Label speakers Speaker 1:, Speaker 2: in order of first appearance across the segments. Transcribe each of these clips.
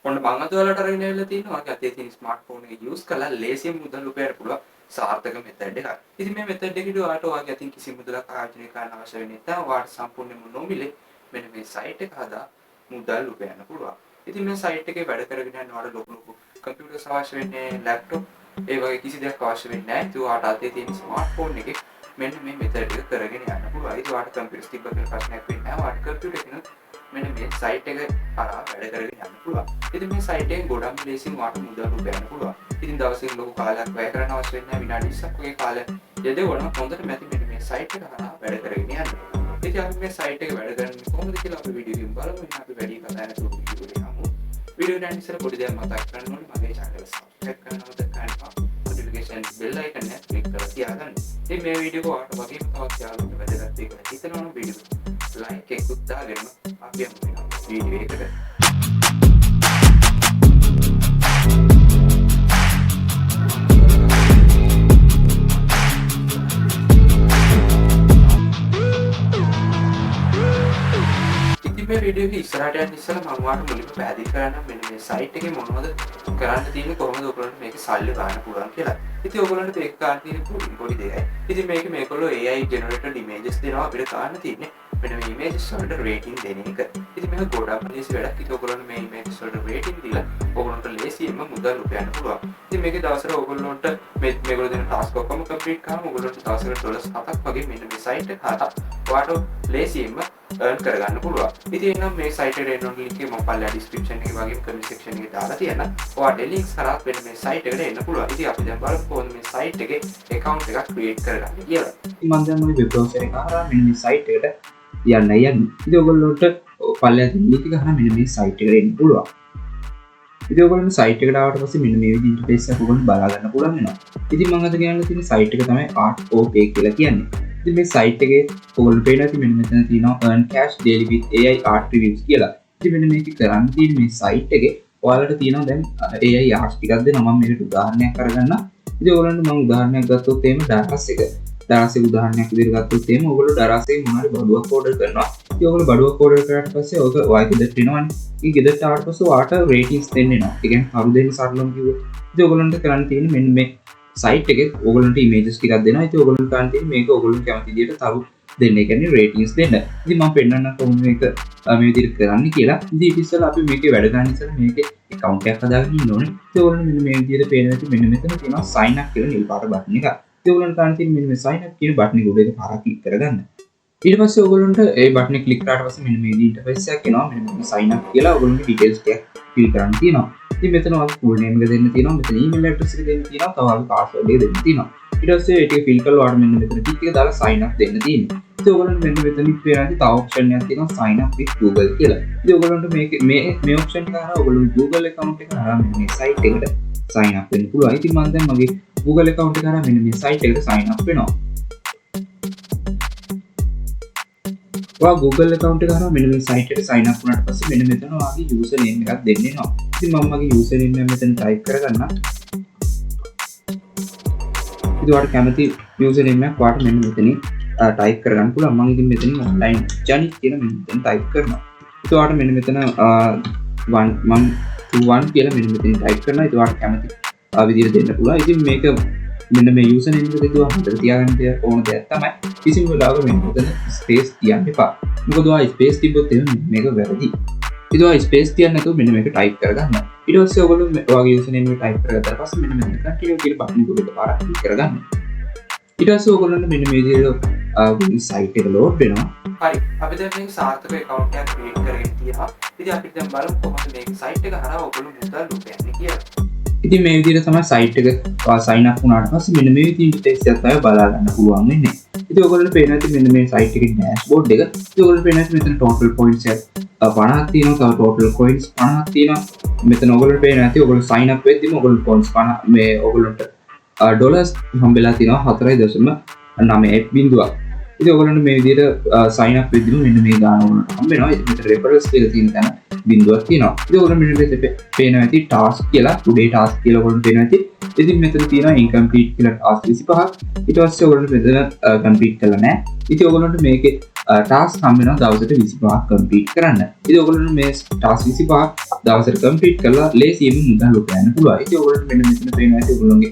Speaker 1: ඔන්න මම අද ඔයාලට අරගෙන ඇවිල්ලා තියෙනවා මගේ අතේ තියෙන ස්මාර්ට්ෆෝන් එක යූස් කරලා ලේසියෙන් මුදල් උපයන්න පුළුවන් සාර්ථක මෙතඩ් එකක්. ඉතින් මේ මෙතඩ් එකේදී ඔයාලට ඔයාගේ අතින් කිසි මුදලක් ආයෝජනය කරන්න අවශ්‍ය වෙන්නේ නැහැ. ඔයාලට සම්පූර්ණයෙන්ම නොමිලේ මෙන්න මේ සයිට් එක හදා මුදල් උපයන්න පුළුවන්. ඉතින් මේ සයිට් එකේ වැඩ කරගෙන යන ඔයාලට ලොකු කම්පියුටර්ස් අවශ්‍ය වෙන්නේ ලැප්ටොප් ඒ වගේ කිසි දෙයක් අවශ්‍ය වෙන්නේ නැහැ. ඉතින් ඔයාලට අතේ තියෙන ස්මාර්ට්ෆෝන් එකේ මෙන්න මේ මෙතඩ් එක කරගෙන යන්න පුළුවන්. ඉතින් ඔයාලට කම්පියුටර්ස් තිබ්බ කියලා ප්‍රශ්නයක් වෙන්නේ නැහැ. ඔයාලට කම්පියුටර් එකේ මෙන්න මේ සයිට් එක හරහා වැඩ කරගෙන යන්න පුළුවන්. ඉතින් මේ සයිට් එකෙන් ගොඩක් ලේසියෙන් වාට මුදල් උපයන්න පුළුවන්. ඉතින් දවසකින් ලොකු කාලයක් වැය කරන්න අවශ්‍ය වෙන්නේ නැහැ. විනාඩි 20ක් වගේ කාලයක් යදවන හොඳට මෙන්න මේ සයිට් එක හරහා වැඩ කරගෙන යන්න. ඉතින් අපි මේ සයිට් එක වැඩ කරන්නේ කොහොමද කියලා අපි වීඩියෝ එකෙන් බලමු. ඉතින් අපි වැඩි කතා නැතුව වීඩියෝ එකට යමු. වීඩියෝ එක ඉස්සර පොඩි දෙයක් මතක් කරගන්න ඕනේ. මගේ channel එක subscribe කරන්න මතක කරගන්න. notification bell icon එක click කරලා තියාගන්න. ඉතින් මේ වීඩියෝ එක ඔයාලට වගේම තවත් යාළුවන්ට වැදගත් වෙයි කියලා හිතනවා නම් වීඩියෝ like එකකුත් දාගෙන අපි යමු වීඩියෝ එකට. මේ වීඩියෝ එක ඉස්සරහට යන්න ඉස්සෙල්ලා මම ඔයාලට මුලින්ම පැහැදිලි කරන්න මෙන්න මේ සයිට් එකේ මොනවද කරන්න තියෙන්නේ කොහොමද ඔයගොල්ලන්ට මේකේ සල්ලි ගන්න පුළුවන් කියලා. ඉතින් ඔයගොල්ලන්ට මේක ගන්න තියෙන පොඩි දෙයයි. ඉතින් මේගොල්ලෝ AI generated images දෙනවා අපිට ගන්න තියෙන්නේ මෙන්න මේ images වලට rating දෙන එක. ඉතින් මේක ගොඩක් ලේසි වැඩක්. ඉතින් ඔයගොල්ලන්ට මේ images වලට rating දීලා ඔයගොල්ලන්ට ලේසියෙන්ම මුදල් උපයන්න පුළුවන්. ඉතින් මේකේ දවසට ඔයගොල්ලන්ට මේගොල්ලෝ දෙන task ඔක්කොම complete කරාම ඔයගොල්ලන්ට දවසකට $7ක් වගේ මෙන්න මේ සයිට් එක හරහා ඔයාලට ලේසියෙන්ම earn කරගන්න පුළුවන්. ඉතින් එහෙනම් මේ සයිට් එකට එන්න ඕන link එක මම පල්ලා description එකේ වගේම comment section එකේ දාලා තියෙනවා. ඔයාලට links කරා වෙන මේ සයිට් එකට එන්න පුළුවන්. ඉතින් අපි දැන් බලමු කොහොමද මේ සයිට් එකේ account එකක් create කරගන්නේ කියලා.
Speaker 2: ඉතින් මම දැන් මගේ web browser එක හරහා මෙන්න මේ site එකට යන්නයි යන්නේ. ඉතින් ඔයගොල්ලෝට පල්ලා තියෙන link එක හරහා මෙන්න මේ site එකට එන්න පුළුවන්. ඉතින් ඔයගොල්ලෝ site එකට ආවට පස්සේ මෙන්න මේ විදිහට interface එක ඔයගොල්ලෝ බලා ගන්න පුළුවන් වෙනවා. ඉතින් මම අද කියන්න තියෙන site එක තමයි Artopay කියලා කියන්නේ. ඉතින් මේ site එකේ ඔයගොල්ලෝ පේනවා ඉතින් මෙන්න මෙතන තියෙනවා earn cash daily with AI art reviews කියලා. ඉතින් මෙන්න මේක කරන්න තියෙන මේ site එකේ ඔයාලට තියෙනවා දැන් AI art ටිකක් දෙනවා. මම මේකට උදාහරණයක් අරගන්නම්. ඉතින් ඔයගොල්ලන්ට මම උදාහරණයක් ගත්තොත් එහෙම දරාසෙක උදාහරණයක් විදිහට ගත්තොත් එහෙම ඔයගොල්ලෝ දරාසෙන් මොනවාරි බඩුවක් ඕඩර් කරනවා. ඉතින් ඔයගොල්ලෝ බඩුවක් ඕඩර් කරාට පස්සේ ඔක ඔයාගේ ගෙදරට එනවනේ. ඒ ගෙදරට ආවට පස්සේ ඔයාට රේටින්ග්ස් දෙන්න එනවා. ඒ කියන්නේ කරු දෙන්න සරලවම කිව්වොත්. ඉතින් ඔයගොල්ලන්ට කරන්න තියෙන්නේ මෙන්න මේ සයිට් එකේ ඔයගොල්ලන්ට ඉමේජස් ටිකක් දෙනවා. ඉතින් ඔයගොල්ලන්ට කරන්න තියෙන්නේ මේක ඔයගොල්ලෝ කැමති විදිහට තරු දෙන්න. ඒ කියන්නේ රේටින්ග්ස් දෙන්න. ඉතින් මම පෙන්නන්න කොහොමද මේක මේ විදිහට කරන්නේ කියලා. ඉතින් ඊට ඉස්සෙල්ලා අපි මේකේ වැඩ ගන්න ඉස්සෙල්ලා මේකේ account එකක් හදාගන්න ඉන්න ඕනේ. ඉතින් ඔයගොල්ලෝ මෙන්න මේ විදිහට පේන විදිහට මෙන්න මෙතන තියෙනවා sign up කියලා නිල් පාට බටන් එකක්. ඉතින් ඔයගොල්ලන්ට කරන්න තියෙන්නේ මෙන්න මේ sign up කියන බටන් එක උඩ එක පාරක් ක්ලික් කරගන්න. ඊට පස්සේ ඔයගොල්ලන්ට ඒ බටන් එක ක්ලික් කරාට පස්සේ මෙන්න මේ ඉන්ටර්ෆේස් එකක් එනවා. මෙන්න මේ sign up කියලා ඔයගොල්ලන්ගේ details ටික fill කරන්න තියෙනවා. ඉතින් මෙතන ඔයාලගේ full name එක දෙන්න තියෙනවා. මෙතන email address එක දෙන්න තියෙනවා. තව ඔයාලගේ password එක දෙන්න තියෙනවා. ඊට පස්සේ ඒ ටික fill කරලා ඔයාලට මෙන්න මෙතන ටික එක දාලා sign up දෙන්න තියෙනවා. ඉතින් ඔයගොල්ලන්ට මෙන්න මෙතන ඉස්සරහදී තව option එකක් තියෙනවා sign up with Google කියලා. ඉතින් ඔයගොල්ලන්ට මේ option එක හරහා ඔයගොල්ලෝ Google account එක හරහා මේ site එකට sign up වෙන්න පුළුවන්. ඉතින් මම දැන් මගේ Google account එක හරහා මෙන්න මේ site එකට sign up වෙනවා. ඔයා Google account එක හරහා මෙන්න මේ site එකට sign up වුණාට පස්සේ මෙන්න මෙතන ඔයාගේ user name එකක් දෙන්න වෙනවා. ඉතින් මම මගේ user name එක මෙතන type කරගන්නම්. ඉතින් ඔයාලට කැමති user name එකක් ඔයාලට මෙන්න මෙතනින් type කරගන්න පුළුවන්. මම ඉතින් මෙතනින් online ජනි කියලා මෙතන type කරනවා. ඉතින් ඔයාලට මෙන්න මෙතන 1 කියලා මෙන්න මෙතනින් type කරනවා. ඉතින් ඔයාලට කැමති විදිහට දෙන්න පුළුවන්. ඉතින් මේක මෙන්න මේ user name එක දෙදුවා හොඳට තියාගන්න ඕන දෙයක් තමයි. කිසිම වෙලාවක මෙන්න මෙතන space තියන්න එපා. මොකද ඔයා space තිබ්බොත් එහෙම මේක වැරදි. ඉතින් ඔයා space තියන්න නැතුව මෙන්න මේක type කරගන්න. ඊට පස්සේ ඔයගොල්ලෝ ඔයාගේ user name එක type කරගත්තාට පස්සේ මෙන්න මෙතන continue කියලා බටන් එක උඩට පාරක් ක්ලික් කරගන්න. ඊට පස්සේ ඔයගොල්ලන්ට මෙන්න මේ විදිහට site එක load වෙනවා.
Speaker 1: හරි. අපි දැන් මේ සාර්ථක account එකක් create කරගෙන තියෙනවා. ඉතින් අපි දැන් බලමු කොහොමද මේක site එක හරහා ඔයගොල්ලෝ මුදල් උපයන්නේ කියලා.
Speaker 2: ඉතින් මේ විදිහට තමයි site එක sign up වුණාට පස්සේ මෙන්න මේ විදිහට interface එකක් තමයි බලා ගන්න පුළුවන් වෙන්නේ. ඉතින් ඔයගොල්ලන්ට පේනවා ඉතින් මෙන්න මේ site එකේ dashboard එක. ඉතින් ඔයගොල්ලන්ට පේනවා මෙතන total points එක 50ක් තියෙනවා. තව total coins 50ක් තියෙනවා. මෙතන ඔයගොල්ලන්ට පේනවා ඉතින් ඔයගොල්ලෝ sign up වෙද්දිම ඔයගොල්ලෝ points 50 මේ ඔයගොල්ලන්ට dollars හම්බෙලා තියෙනවා 4.9 බිංදුවක්. ඉතින් ඔයගොල්ලන්ට මේ විදිහට sign up වෙද්දිම මෙන්න මේ ගාන වලට හම්බ වෙනවා. ඉතින් මෙතන referrals කියලා තියෙන තැන බිංදුවක් තියෙනවා. ඉතින් ඔයගොල්ලෝ මෙන්න මෙතන පේනවා ඇති task කියලා today task කියලා ඔයගොල්ලන්ට පේනවා ඇති. ඉතින් මෙතන තියෙනවා incomplete කියලා task 25ක්. ඊට පස්සේ ඔයගොල්ලන්ට මෙතන complete කරලා නැහැ. ඉතින් ඔයගොල්ලන්ට මේකේ ටාස්ක් හම්බ වෙනවා දවසට 25ක් කම්ප්ලීට් කරන්න. ඉතින් ඔයගොල්ලෝ මේ ටාස්ක් 25ක් දවසට කම්ප්ලීට් කරලා ලේසියෙන්ම මුදල් උපයන්න පුළුවන්. ඉතින් ඔයගොල්ලෝ මෙන්න මෙතන පේනවා ඇති ඔයගොල්ලෝගේ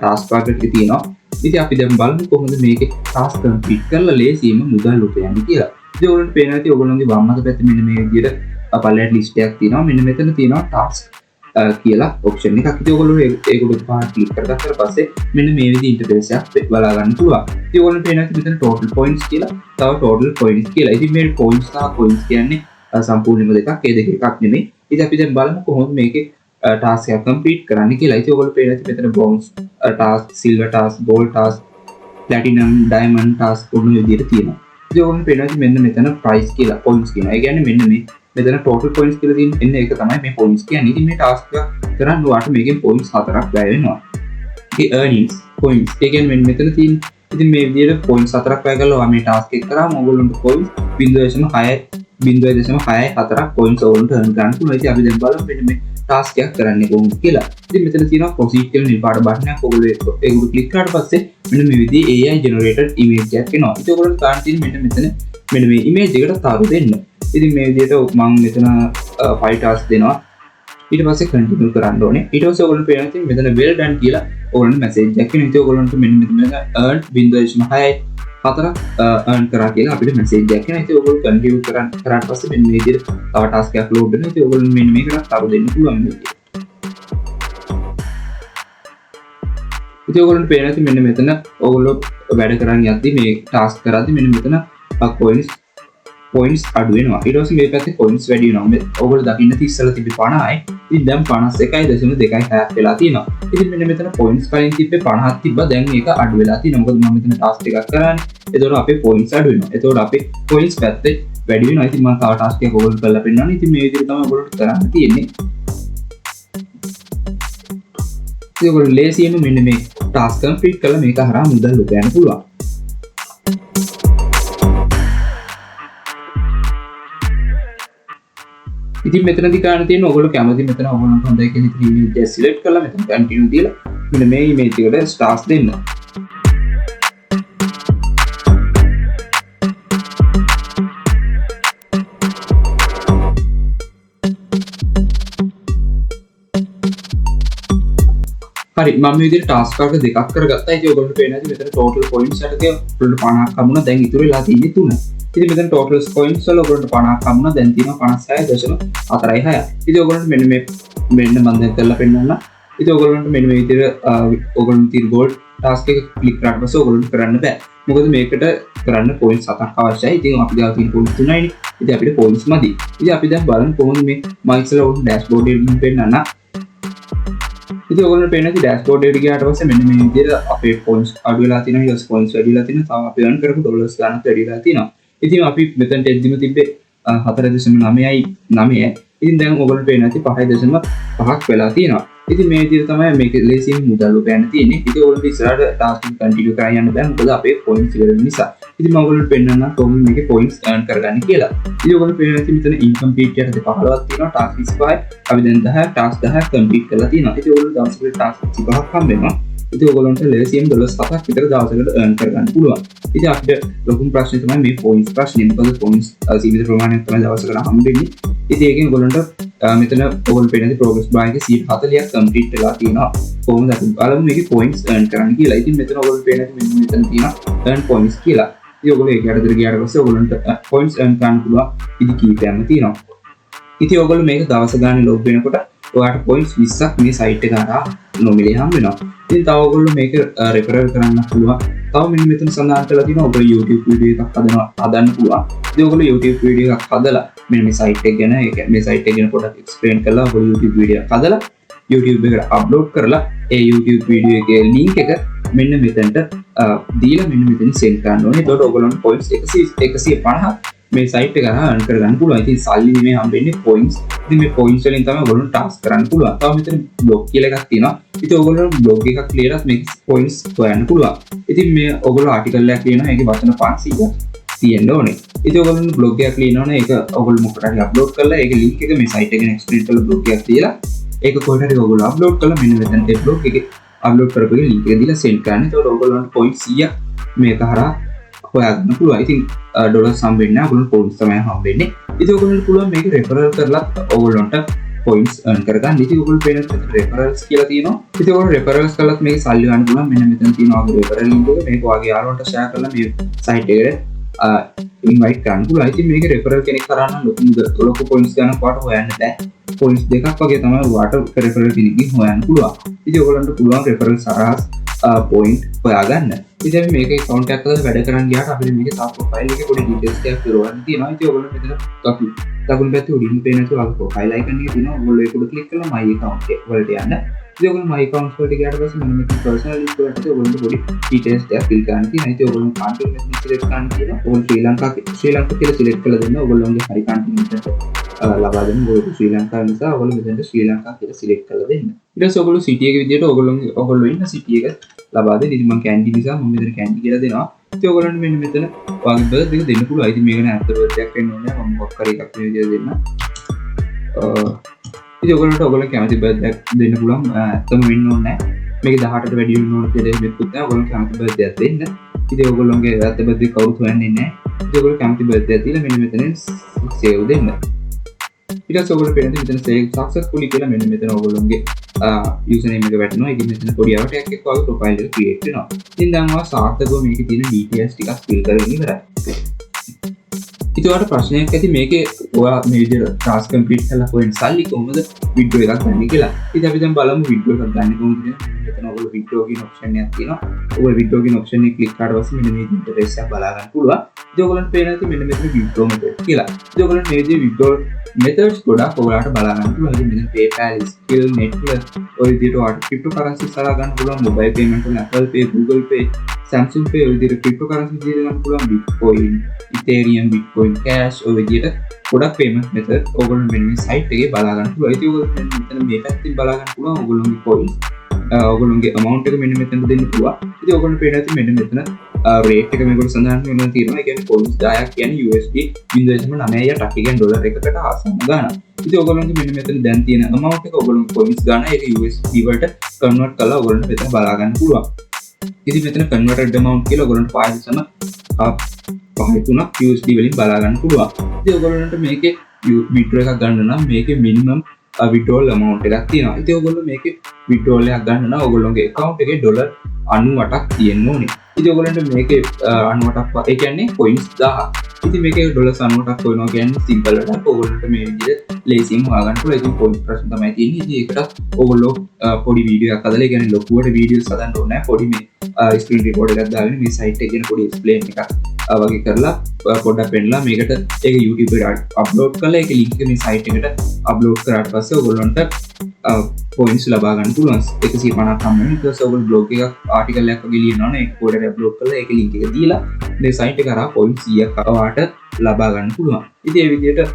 Speaker 2: ටාස්ක් බාර් එකේ තියෙනවා. ඉතින් අපි දැන් බලමු කොහොමද මේකේ ටාස්ක් කම්ප්ලීට් කරලා ලේසියෙන්ම මුදල් උපයන්නේ කියලා. ඉතින් ඔයගොල්ලන්ට පේනවා ඇති ඔයගොල්ලෝගේ වම් අත පැත්තේ මෙන්න මේ විදිහට පල්ලෙහාට ලිස්ට් එකක් තියෙනවා. මෙන්න මෙතන තියෙනවා ටාස්ක් කියලා ඔප්ෂන් එකක්. ඉතින් ඔයගොල්ලෝ ඒකට පාට ක්ලික් කරගත්තාට පස්සේ මෙන්න මේ විදිහේ ඉන්ටර්ෆේස් එකක් බලා ගන්න පුළුවන්. ඉතින් ඔයගොල්ලන්ට පේනවා මෙතන total points කියලා, තව total points කියලා. ඉතින් මේ points සහ coins කියන්නේ සම්පූර්ණයෙන්ම දෙකක්. ඒ දෙක එකක් නෙමෙයි. ඉතින් අපි දැන් බලමු කොහොමද මේකේ ටාස්ක් එක කම්ප්ලීට් කරන්න කියලා. ඉතින් ඔයගොල්ලෝ පේනවා මෙතන bronze task, silver task, gold task, platinum, diamond task ඔන්න විදිහට තියෙනවා. ඉතින් ඔයගොල්ලෝ පේනවා මෙන්න මෙතන price කියලා points කියනවා. ඒ කියන්නේ මෙන්න මේ මෙතන total points කියලා තියෙන එන්න ඒක තමයි මේ points කියන්නේ. ඉතින් මේ task එක කරන්න ඔයාලට මේකෙන් points 4ක් වැය වෙනවා. ඒ earnings points ඒ කියන්නේ මෙන්න මෙතන තියෙන. ඉතින් මේ විදිහට points 4ක් වැය කරලා ඔයා මේ task එක කරාම ඔයගොල්ලන්ට points 0.64ක් points ඔයගොල්ලන්ට earn ගන්න පුළුවන්. ඉතින් අපි දැන් බලමු මෙන්න මේ task එකක් කරන්නේ කොහොමද කියලා. ඉතින් මෙතන තියෙනවා proceed කියලා නිපාත බටන් එකක්. ඔයගොල්ලෝ ඒක ක්ලික් කරාට පස්සේ මෙන්න මේ විදිහේ AI generated image එකක් එනවා. ඉතින් ඔයගොල්ලෝ ගන්න තියෙන මෙන්න මේ image එකට තරු දෙන්න. ඉතින් මේ විදිහට මම මෙතන 5 task දෙනවා. ඊට පස්සේ continue කරන්න ඕනේ. ඊට පස්සේ ඔයගොල්ලෝ පේනවා ඉතින් මෙතන well done කියලා ඔයගොල්ලන්ට message එකක් එනවා. ඉතින් ඔයගොල්ලන්ට මෙන්න මෙතන earn 0.64ක් earn කරා කියලා අපිට message එකක් එනවා. ඉතින් ඔයගොල්ලෝ continue කරාට පස්සේ මෙන්න මේ විදිහට තව task එකක් load වෙනවා. ඉතින් ඔයගොල්ලෝ මෙන්න මේකට තරු දෙන්න පුළුවන් විදිහට. ඉතින් ඔයගොල්ලන්ට පේනවා ඉතින් මෙන්න මෙතන ඔයගොල්ලෝ වැඩ කරන් යද්දි මේ task කරද්දි මෙන්න මෙතන points අඩු වෙනවා. ඊට පස්සේ මේ පැත්තේ points වැඩි වෙනවා. ඔයගොල්ලෝ දකින්න ඉස්සෙල්ලා තිබ්බේ 50යි. ඉතින් දැන් 51.26ක් වෙලා තියෙනවා. ඉතින් මෙන්න මෙතන points කලින් තිබ්බේ 50ක් තිබ්බා. දැන් ඒක අඩු වෙලා තියෙනවා. මොකද මම මෙතන task එකක් කරන්නේ. ඒතකොට අපේ points අඩු වෙනවා. ඒතකොට අපේ points පැත්තේ වැඩි වෙනවා. ඉතින් මම තව task එකක් ඔයගොල්ලෝ කරලා පෙන්නනවා. ඉතින් මේ විදිහට තමයි ඔයගොල්ලෝ කරන්න තියෙන්නේ. ඉතින් ඔයගොල්ලෝ ලේසියෙන්ම මෙන්න මේ task complete කරලා මේක හරහා මුදල් උපයන්න පුළුවන්. ඉතින් මෙතනදී ගන්න තියෙන ඔයගොල්ලෝ කැමති මෙතන ඔයගොල්ලන්ට හොඳයි කියලා ඉතින් image එක select කරලා මෙතන continue දීලා මෙන්න මේ image එකට stars දෙන්න. හරි මම මේ විදිහට task එක දෙකක් කරගත්තා. ඉතින් ඔයගොල්ලන්ට පේනවා මෙතන total points එකක 50ක් හම්බුණා. දැන් ඉතුරු වෙලා තියෙන්නේ 3. ඉතින් මෙතන total points වල ඔයගොල්ලන්ට 50ක් හම්බුණා. දැන් තියෙනවා 56.46. ඉතින් ඔයගොල්ලන්ට මෙන්න මම දැන් කරලා පෙන්නන්න. ඉතින් ඔයගොල්ලන්ට මෙන්න මේ විදිහට ඔයගොල්ලන්ට තියෙන gold task එක click කරාට පස්සේ ඔයගොල්ලන්ට කරන්න බෑ. මොකද මේකට කරන්න points 7ක් අවශ්‍යයි. ඉතින් අපි ගාව තියෙන points 3යිනේ. ඉතින් අපිට points මදි. ඉතින් අපි දැන් බලමු කොහොමද මේ මම ඉස්සෙල්ලා ඔයගොල්ලන්ට dashboard එකකින් පෙන්නන්න. ඉතින් ඔයගොල්ලන්ට පේනවා dashboard එකට ගියාට පස්සේ මෙන්න මේ විදිහට අපේ points අඩු වෙලා තියෙනවා. ඊට පස්සේ points වැඩි වෙලා තියෙනවා. තව අපි earn කරපු dollars ගන්නත් වැඩි වෙලා තියෙනවා. ඉතින් අපි මෙතනට එද්දිම තිබ්බේ 4.9යි. ඉතින් දැන් ඔයගොල්ලන්ට පේනවා 5.5ක් වෙලා තියෙනවා. ඉතින් මේ විදිහට තමයි මේක ලේසියෙන් මුදල් උපයන්න තියෙන්නේ. ඉතින් ඔයගොල්ලන්ට ඉස්සරහට task එක continue කරගෙන යන්න බෑ. මොකද අපේ points ඉවර වෙන නිසා. ඉතින් මම ඔයගොල්ලන්ට පෙන්නන්නම් කොහොමද මේකේ points earn කරගන්නේ කියලා. ඉතින් ඔයගොල්ලන්ට පේනවා මෙතන incomplete යටතේ 15ක් තියෙනවා. task 25යි. අපි දැන් 10ක් task 10ක් complete කරලා තියෙනවා. ඉතින් ඔයගොල්ලෝ දවසකට task 25ක් හම්බ වෙනවා. ඉතින් ඔයගොල්ලන්ට ලේසියෙන් $7ක් විතර දවසකට earn කරගන්න පුළුවන්. ඉතින් අපිට ලොකුම ප්‍රශ්නේ තමයි මේ points ප්‍රශ්නේ. මොකද points සීමිත ප්‍රමාණයක් තමයි දවසකට හම්බෙන්නේ. ඉතින් ඒකෙන් ඔයගොල්ලන්ට මෙතන ඔයගොල්ලෝ පේන්නේ progress bar එකේ 40ක් complete වෙලා තියෙනවා. කොහොමද අපි බලමු මේකේ points earn කරන්න කියලා. ඉතින් මෙතන ඔයගොල්ලෝ පේන්නේ මෙතන තියෙනවා earn points කියලා. ඉතින් ඔයගොල්ලෝ ඒක යටතට ගියාට පස්සේ ඔයගොල්ලන්ට points earn කරන්න පුළුවන් ඉදි කීපයක්ම තියෙනවා. ඉතින් ඔයගොල්ලෝ මේක දවස ගානේ log වෙනකොට ඔයාලට points 20ක් මේ site එක හරහා නොමිලේ හම්බ වෙනවා. ඉතින් තව ඔයගොල්ලෝ මේක referral කරන්න පුළුවන්. තව මෙන්න මෙතන සඳහන් කරලා තියෙනවා ඔයගොල්ලෝ YouTube වීඩියෝ එකක් හදන්න පුළුවන්. ඉතින් ඔයගොල්ලෝ YouTube වීඩියෝ එකක් හදලා මෙන්න මේ site එක ගැන මේ site එක ගැන පොඩ්ඩක් explain කරලා ඔයගොල්ලෝ YouTube වීඩියෝ එකක් හදලා YouTube එකට upload කරලා ඒ YouTube වීඩියෝ එකේ link එක මෙන්න මෙතනට දීලා මෙන්න මෙතන send කරන්න ඕනේ. එතකොට ඔයගොල්ලන්ට points 150ක් මේ site එක හරහා earn කරගන්න පුළුවන්. ඉතින් සල්ලි නෙමෙයි හම්බෙන්නේ points. ඉතින් මේ points වලින් තමයි ඔයගොල්ලෝ task කරන්න පුළුවන්. තව මෙතන blog කියලා එකක් තියෙනවා. ඉතින් ඔයගොල්ලෝ blog එකක් ලියලාත් මේක points හොයන්න පුළුවන්. ඉතින් මේ ඔයගොල්ලෝ article එකක් ලියනවා. ඒකේ වචන 500ක් තියෙන්න ඕනේ. ඉතින් ඔයගොල්ලෝ blog එකක් ලියනවනේ ඒක ඔයගොල්ලෝ මොකට හරි upload කරලා ඒකේ link එක මේ site එකෙන් explain කරලා blog එකක් තියලා ඒක කොහෙට හරි ඔයගොල්ලෝ upload කරලා මෙන්න මෙතනට blog එකේ upload කරපු එක link එක දීලා send කරන්න. එතකොට ඔයගොල්ලන්ට points 100ක් මේක හරහා හොයාගන්න පුළුවන්. ඉතින් ඩොලර් හම්බෙන්නේ නැහැ. ඔයගොල්ලෝ පොයින්ට්ස් තමයි හම්බෙන්නේ. ඉතින් ඔයගොල්ලන්ට පුළුවන් මේක රෙෆරල් කරලා ඔයගොල්ලන්ට පොයින්ට්ස් earn කරගන්න. ඉතින් ඔයගොල්ලෝ පේන රෙෆරල්ස් කියලා තියෙනවා. ඉතින් ඔයගොල්ලෝ රෙෆරල්ස් කළත් මේක සල්ලි ගන්න පුළුවන්. මෙන්න මෙතන තියෙනවා වගේ රෙෆරල් ලින්ක් එක. මේක ඔයාගේ යාළුවන්ට ෂෙයා කරලා මේ සයිට් එකට ඉන්වයිට් කරන්න පුළුවන්. ඉතින් මේක රෙෆරල් කෙනෙක් කරා නම් ලොකු පොයින්ට්ස් ගන්න කොට හොයන්න බෑ. පොයින්ට්ස් දෙකක් වගේ තමයි ඔයාට රෙෆරල් කෙනෙක්ගෙන් හොයන්න පුළුවන්. ඉතින් ඔයගොල්ලන්ට පුළුවන් රෙෆරල් සරහස් පොයින්ට් හොයාගන්න. ඉතින් මේක account එකක් අතර වැඩ කරන් ගියාට අපිට මේකේ තා ප්‍රොෆයිල් එකේ පොඩි ඩීටේල්ස් ටිකක් පුරවන්න තියෙනවා. ඉතින් ඔයගොල්ලෝ මෙතන දකුණු පැත්තේ උඩින් පේන තු ආගේ ප්‍රොෆයිල් අයිකන් එක තියෙනවා. ඔයගොල්ලෝ ඒක උඩ ක්ලික් කරලා my account එක වලට යන්න. ඉතින් ඔයගොල්ලෝ my account වලට ගියාට පස්සේ මෙන්න මේක personal link වලට ඔයගොල්ලෝ පොඩි ඩීටේල්ස් ටිකක් fill කරන්න තියෙනවා. ඉතින් ඔයගොල්ලෝ country එක select කරන්න තියෙනවා. ඔයගොල්ලෝ ශ්‍රී ලංකා කියලා select කරලා දෙන්න. ඔයගොල්ලෝගේ හරි country එක ලබා දෙන්න. ඔයගොල්ලෝ ශ්‍රී ලංකාව නිසා ඔයගොල්ලෝ මෙතනට ශ්‍රී ලංකා කියලා select කරලා දෙන්න. ඊට පස්සේ ඔයගොල්ලෝ city එක විදියට ඔයගොල්ලෝ ඉන්න city එක ලබා දෙන්න. ඉතින් මම කැන්ඩි නිසා මම මෙතන කැන්ඩි කියලා දෙනවා. ඉතින් ඔයගොල්ලන්ට මෙන්න මෙතන ඔයාගේ බර්ත් එක දෙන්න පුළුවන්. ඉතින් මේක නෑ අතර බර්ත් එකක් වෙන්න ඕනේ. මම මොකක් කරේ එකක් මේ විදියට දෙන්න. ඉතින් ඔයගොල්ලෝ කැමති බර්ත් එකක් දෙන්න පුළුවන්. ඇත්තම වෙන්න ඕනේ නෑ. මේක 18ට වැඩි වෙන්න ඕන කියලා දෙන්නෙත් නෑ. ඔයගොල්ලෝ කැමති බර්ත් එකක් දෙන්න. ඉතින් ඔයගොල්ලෝගේ ඇත්ත බර්ත් එක කවුරුත් හොයන්නේ නෑ. ඉතින් ඔයගොල්ලෝ කැමති බර්ත් එකක් දීලා මෙන්න මෙතන සේව් දෙන්න. ඊට පස්සේ ඔයගොල්ලෝ පේන මෙතන save successfully කියලා මෙන්න මෙතන ඔයගොල්ලෝගේ username එක වැටෙනවා. ඉතින් මෙතන පොඩි අවටයක් එක්ක වගේ profile එක create වෙනවා. ඉතින් දැන් ඔයා සාර්ථකව මේකේ තියෙන details ටිකක් fill කරගෙන ඉවරයි. ඉතින් ඔයාලට ප්‍රශ්නයක් ඇති මේකේ ඔයා මේ විදිහට task complete කරලා පොයින්ට් සල්ලි කොහොමද withdraw එකක් ගන්න කියලා. ඉතින් අපි දැන් බලමු withdraw එකක් ගන්න කොහොමද කියලා. මෙතන ඔයගොල්ලෝ withdraw කියන option එකක් තියෙනවා. ඔය withdraw කියන option එක click කරලා පස්සේ මෙන්න මේ interface එක බලා ගන්න පුළුවන්. ඉතින් ඔයගොල්ලන්ට පේන ඇති මෙන්න මෙතන withdraw method කියලා. ඉතින් ඔයගොල්ලන්ට මේ විදිහේ withdraw methods ගොඩක් ඔයාලට බලා ගන්න පුළුවන්. ඉතින් මෙතන PayPal, Skill, Netflix ඔය විදිහට ඔයාලට cryptocurrency සලා ගන්න පුළුවන්. mobile payment වල Apple Pay, Google Pay, Samsung Pay ඔය විදිහට cryptocurrency විදිහට ගන්න පුළුවන්. Bitcoin, Ethereum, Bitcoin Cash ඔය විදිහට ගොඩක් payment method ඔයගොල්ලෝ මෙන්න මේ site එකේ බලා ගන්න පුළුවන්. ඉතින් ඔයගොල්ලෝ මෙතන මේ පැත්තෙන් බලා ගන්න පුළුවන් ඔයගොල්ලෝගේ coins ඔයගොල්ලෝගේ amount එක මෙන්න මෙතන දෙන්න පුළුවන්. ඉතින් ඔයගොල්ලෝ පේන ඇති මෙන්න මෙතන rate එක මේකට සඳහන් වෙනවා තියෙනවා. ඒ කියන්නේ coins 10ක් කියන්නේ USD 0.98ක් කියන්නේ ඩොලර් එකකට ආසන්න ගාණක්. ඉතින් ඔයගොල්ලෝගේ මෙන්න මෙතන දැන් තියෙන amount එක ඔයගොල්ලෝගේ coins ගාණ ඒක USD වලට convert කරලා ඔයගොල්ලන්ට මෙතන බලා ගන්න පුළුවන්. ඉතින් මෙතන converted amount කියලා ඔයගොල්ලන්ට 5.53ක් USD වලින් බලා ගන්න පුළුවන්. ඉතින් ඔයගොල්ලන්ට මේකේ withdraw එකක් ගන්න නම් මේකේ minimum withdrawal amount එකක් තියෙනවා. ඉතින් ඔයගොල්ලෝ මේකේ withdrawal එකක් ගන්න නම් ඔයගොල්ලෝගේ account එකේ ඩොලර් 98ක් තියෙන්න ඕනේ. ඉතින් ඔයගොල්ලන්ට මේකේ 98ක් ඒ කියන්නේ coins 1000ක්. ඉතින් මේකේ ඩොලර් 98ක් වෙනවා කියන්නේ simple එකක්. ඔයගොල්ලන්ට මේ විදිහට ලේසියෙන් හොයාගන්න පුළුවන්. ඉතින් point ප්‍රශ්න තමයි තියෙන්නේ. ඉතින් ඒකට ඔයගොල්ලෝ පොඩි වීඩියෝ එකක් හදලා ඒ කියන්නේ ලොකුවට වීඩියෝස් හදන්න ඕනේ නැහැ. පොඩි මේ screen record එකක් දාගෙන මේ site එකේ කියන පොඩි explain එකක් වගේ කරලා පොඩ්ඩක් පෙන්නලා මේකට ඒක YouTube එකට අප්ලෝඩ් කරලා ඒක link එක මේ site එකට අප්ලෝඩ් කරාට පස්සේ ඔයගොල්ලන්ට points ලබා ගන්න පුළුවන්. 150ක් හම්බ වෙනවා. ඊට පස්සේ ඔයගොල්ලෝ blog එකක් article එකක් වගේ ලියනවනේ ඒක පොඩ්ඩක් අප්ලෝඩ් කරලා ඒක link එක දීලා මේ site එක කරා points 100ක් ඔයාට ලබා ගන්න පුළුවන්. ඉතින් මේ විදිහට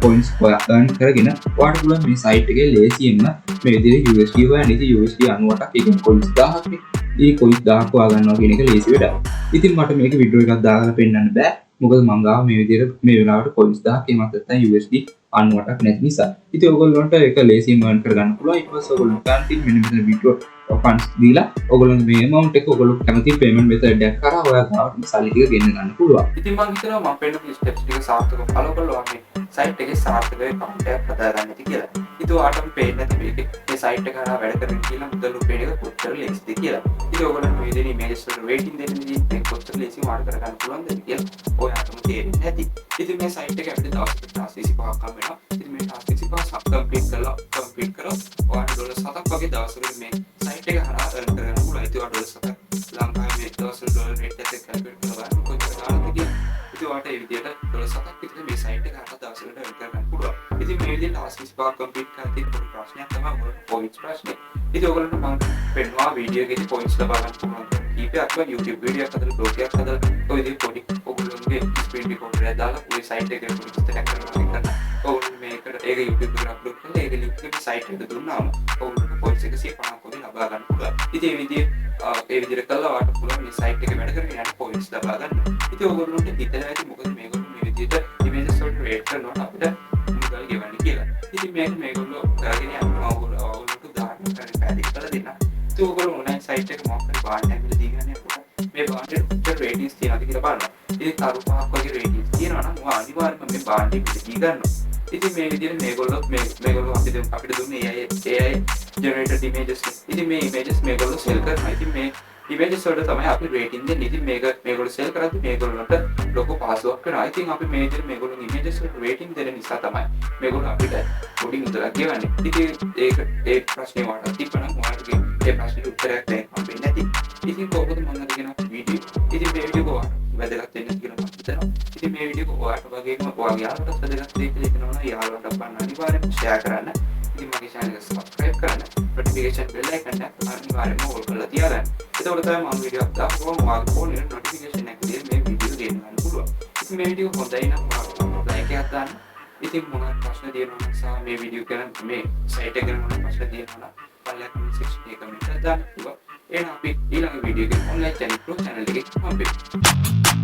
Speaker 2: points earn කරගෙන ඔයාට පුළුවන් මේ site එකේ ලේසියෙන්ම මේ විදිහට USD හොයන්න. ඉතින් USD 98ක් ඒ කියන්නේ coins 1000ක් නේ. ඒ coins 1000ක් හොයා ගන්නවා කියන එක ලේසි වැඩක්. ඉතින් මට මේක වීඩියෝ එකක් දාලා පෙන්නන්න බෑ. මොකද මං ගාව මේ විදිහට මේ වෙලාවට coins 1000ක් එමත් නැත්නම් USD 98ක් නැති නිසා. ඉතින් ඔයගොල්ලන්ට ඒක ලේසියෙන් earn කරගන්න පුළුවන්. ඊට පස්සේ ඔයගොල්ලෝ කන්ටින් මෙන්න මෙතන withdraw funds දීලා ඔයගොල්ලන්ගේ මේ amount එක ඔයගොල්ලෝ කැමති payment method එකක් කරා ඔයා ගාවට සල්ලි ටික ගෙන්න ගන්න පුළුවන්.
Speaker 1: ඉතින් මම හිතනවා මම පෙන්නපු steps ටික සාර්ථකව follow කරලා මේ site එකේ සාර්ථකව account එකක් හදාගන්න ඇති කියලා. ඉතින් ඔයාටම පේන්නේ නැති මේකේ මේ site එක කරා වැඩ කරගෙන කියලා මුදල් උපයන එක කොච්චර ලේසිද කියලා. ඉතින් ඔයගොල්ලන්ට මේ දෙන images වල rating දෙන්න විදිහට මේක කොච්චර ලේසියෙන් වාඩ කරගන්න පුළුවන්ද කියලා ඔයාටම තේරෙන්නේ නැති. ඉතින් මේ site එක අපිට දවස් 25ක් හම් වෙනවා. ඉතින් මේ task 25ක් complete කරලා ඔයාට ඩොලර් 7ක් වගේ දවසකට මේ site එක හරහා earn කරගන්න පුළුවන්. ඉතින් ඔයාට ඩොලර් 7ක් ලංකාවේ මේ දවස්වල ඩොලර් rate එකත් calculate කරලා බලන්න කොච්චර ගන්නද කියලා. ඉතින් ඔයාට මේ විදිහට ඩොලර් 7ක් විතර මේ site එක හරහා දවසකට earn කරගන්න පුළුවන්. ඉතින් මේ විදිහට task 25ක් complete කරලා තියෙන පොඩි ප්‍රශ්නයක් තමයි ඔයාලට points ප්‍රශ්නේ. ඉතින් ඔයගොල්ලන්ට මම පෙන්නවා වීඩියෝ එකේ points ලබා ගන්න පුළුවන්. කීපයක් YouTube වීඩියෝ එකක් හදලා blog එකක් හදලා ඔය විදිහට පොඩි ඔයගොල්ලෝගේ screen recorder එකක් දාලා ඔය site එකේ පොඩි විස්තරයක් කරනවා. ඔවුන් මේකට ඒක YouTube එකට අප්ලෝඩ් කරලා ඒක link එක site එකට දුන්නාම ඔවුන්ට points 150ක් වගේ ලබා ගන්න පුළුවන්. ඉතින් මේ විදිහට කළා වාට පුළුවන් මේ site එකේ වැඩ කරගෙන යන points ලබා ගන්න. ඉතින් ඔයගොල්ලන්ට හිතලා ඇති මොකද මේගොල්ලෝ මේ විදිහට images වලට rate කරනකොට අපිට මුදල් ගෙවන්න කියලා. ඉතින් මේගොල්ලෝ කරගෙන යනවා ඔයගොල්ලන්ට උදාහරණ කරලා පැහැදිලි කරලා දෙන්න. ඉතින් ඔයගොල්ලෝ online site එක මොකක්ද බාන්න හැමිලා දීගෙන යනකොට මේ බාන්නට ratings තියනවාද කියලා බලන්න. තරු පහක් වගේ රේටින්ස් තියෙනවා නම් ඔයා අනිවාර්යයෙන්ම මේ බාණ්ඩේ පිළිගී ගන්නවා. ඉතින් මේ විදිහට මේගොල්ලෝ අපිට දුන්නේ AI generated images. ඉතින් මේ images මේගොල්ලෝ sell කරනවා. ඉතින් මේ images වලට තමයි අපි rating දෙන්නේ. ඉතින් මේගොල්ලෝ sell කරද්දි මේගොල්ලන්ට ලොකු පහසුවක් වෙනවා. ඉතින් අපි මේ විදිහට මේගොල්ලෝ images වලට rating දෙන නිසා තමයි මේගොල්ලෝ අපිට පොඩි මුදලක් ගෙවන්නේ. ඉතින් ඒ ප්‍රශ්නේ වලට තිබ්බනම් ඔයාලට ඒ ප්‍රශ්නෙට උත්තරයක් දැන් හම්බෙන්නේ නැති. ඉතින් කොහොමද මම අද කියන වීඩියෝ. ඉතින් මේ වීඩියෝ වැදගත් වෙන්න කියලා මම හිතනවා. ඉතින් මේ වීඩියෝ ඔයාලට වගේම ඔයාගේ යාළුවන්ටත් වැදගත් වෙයි කියලා හිතනවා නම් යාළුවන්ට බලන්න අනිවාර්යෙන්ම share කරන්න. ඉතින් මගේ channel එක subscribe කරන්න. notification bell icon එක අනිවාර්යෙන්ම all කරලා තියාගන්න. එතකොට තමයි මම වීඩියෝ අප්ලෝඩ් කරපුවම ඔයාගේ phone එකට notification එක දෙන්නේ මේ වීඩියෝ ගෙන්න ගන්න පුළුවන්. ඉතින් මේ වීඩියෝ හොඳයි නම් ඔයාලා like එකක් දාන්න. ඉතින් මොනවද ප්‍රශ්න තියෙනවා නම් සහ මේ වීඩියෝ ගැන මේ site එක ගැන මොනවද ප්‍රශ්න තියෙනවා නම් පල්ලෙහා comment section එකේ comment එකක් දාන්න පුළුවන්. එහෙනම් අපි ඊළඟ වීඩියෝ එකේ online channel එකේ හම්බෙමු.